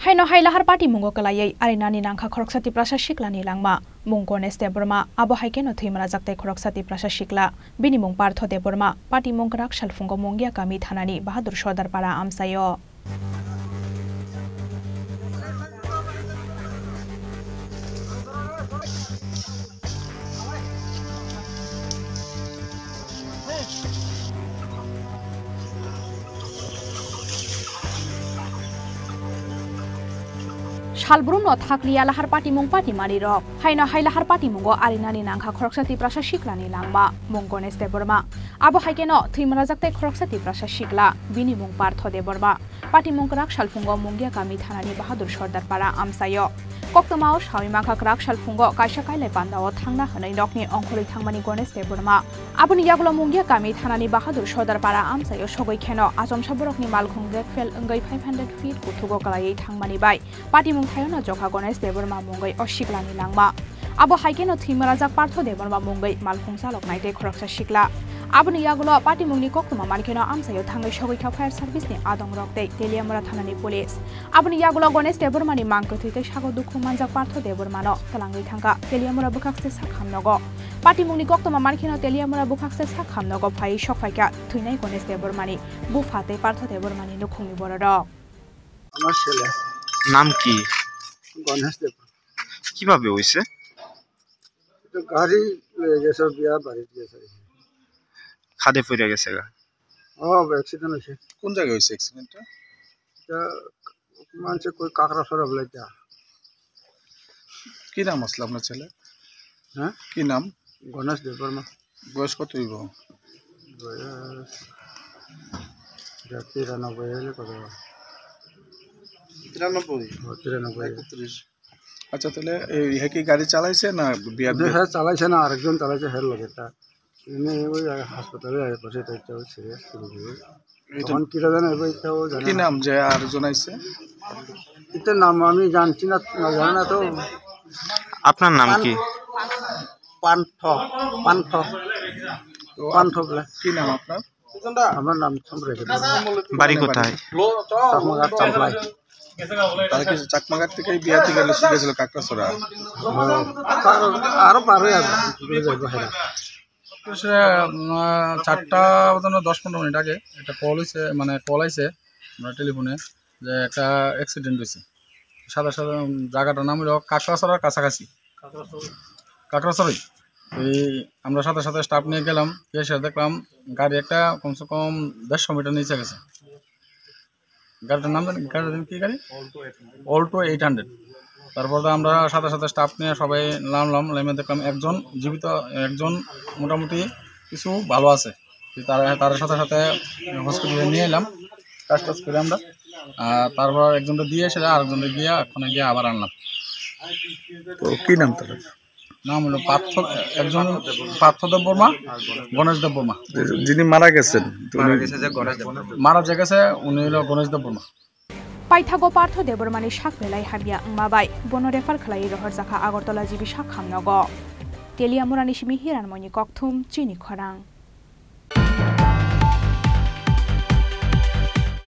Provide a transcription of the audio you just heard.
Haino hailahar party mungo kalayai arinani nangkha khoroksati prasa shiklani langma mungko neste burma abo haikeno thimara jakte khoroksati prasa shikla bini mung partho de burma party mungkrak shalfungo mungya kami thanani bahadur shodar para amsayo Shalbrum no thakli alahar party mung party mari rok haina hailahar party mungo arinani nangkha khoroksati prasa shiklani langma mungko neste burma abo haikeno thimara jakte khoroksati prasa shikla bini mung partho de burma party mungkrak shalfungo mungya kami thanani bahadur shodar para amsayo Koktomao Shawima Kakrak Shalfungo Kaisha Kailai Pandao Thangna Hanai Nokni Onkhori Thangmani Gones de Burma Abuni Yaglo Mungya Kami Thanani Bahadur Shodar Para Amsayo Shogoi Kheno Azom Shaborokni Malkhung Gekfel Ngai 500 feet Kutugo Kalai Thangmani Bai Party Mung Thayona Joka Gones de Burma Mungai Oshiklani Langma Abo Haikeno Thimara Jak Partho de Burma Mungai Malkhung Salok Naite Khoroksa Shikla Abuni Yaglo Party Mungni Koktoma Malkheno Amsayo Thangai Shogoi Kha Fire Service ni Adong Rokte Teliamura Thanani Police Abuni Yaglo Gones de Burma ni Mangkothite Shago Dukhu Manjak Partho de Burmano Talangai Thangka Teliamura Bukhakse Sakhamnogo Party Mungni Koktoma Malkheno Teliamura Bukhakse Sakhamnogo Phai Shokfaika Thuinai Gones de Burmani Bufate Partho de Burmani Nukhumi Bororo আমার ছেলে নাম কি গণেশ দেব কিভাবে হইছে তো গাড়ি লয়ে গেছে বিয়া বাড়িতে গেছে খাদে পড়ে গেছে গা ও অ্যাক্সিডেন্ট হইছে কোন জায়গায় হইছে অ্যাক্সিডেন্টটা এটা মানছে কই কাকড়া সরব লাইতা কি নাম আসলে আপনার ছেলে হ্যাঁ কি নাম গণেশ দেব বর্মা বয়স কত হইব বয়স 93 হলে কত 93 আচ্ছা তাহলে এই কি গাড়ি চালাইছে না বিয়া হ্যাঁ চালাইছে না আরেকজন চালাইছে হের লগে তা ইনি ওই হাসপাতালে আয় বসে এটা সিরিয়াস তখন কি জানেন এটাও জানেন কি নাম যে আরেকজন আইছে এটা নাম আমি জানছি না জানা না তো আপনার নাম কি পান্থ বলে কি নাম আপনার আমার নাম সম্রাট বাড়ি কোথায় চাকমাঘাট চাম্পলাই তারা কি চাকমাঘাট থেকে বিয়া থেকে গেছিল কাকড়াছড়া আরো পার হয়ে যাবো হেরা 4টা 10-15 মিনিট আগে একটা কল হয়েছে মানে কল আইছে আমরা টেলিফোনে যে একটা অ্যাক্সিডেন্ট হয়েছে সাদা সাদা জায়গাটার নাম হলো কাকড়াছড়ার কাছাকাছি কাকড়াছড়াই এই আমরা সাথে সাথে স্টাফ নিয়ে গেলাম এসে দেখলাম গাড়ি একটা কমসে কম 150 মিটার নিচে গেছে গাড়িটার নাম কি গাড়ি অল্টো 800 তারপর আমরা সাথে সাথে স্টাফ নিয়ে সবাই নামলাম নেমে দেখলাম একজন জীবিত একজন মোটামুটি কিছু ভালো আছে তার সাথে সাথে হসপিটালে নিয়ে এলাম কাজ করে আমরা তারপর একজনটা দিয়ে এসে আরেকজনটা গিয়ে ওখানে গিয়ে আবার আনলাম তো কি নাম তার নাম হলো পার্থদেব বর্মা গণেশ দেব বর্মা যিনি মারা গেছেন মারা গেছে উনি হলো গণেশ দেব Varma Paithago Partho de Burmani Shakvelai Habia Ngmabai Bono Refer Khlai Rohor Zakha Agartala Jibi Shakhamnogo Teliamura Nishimi Hiran Moni Kokthum Chini Khorang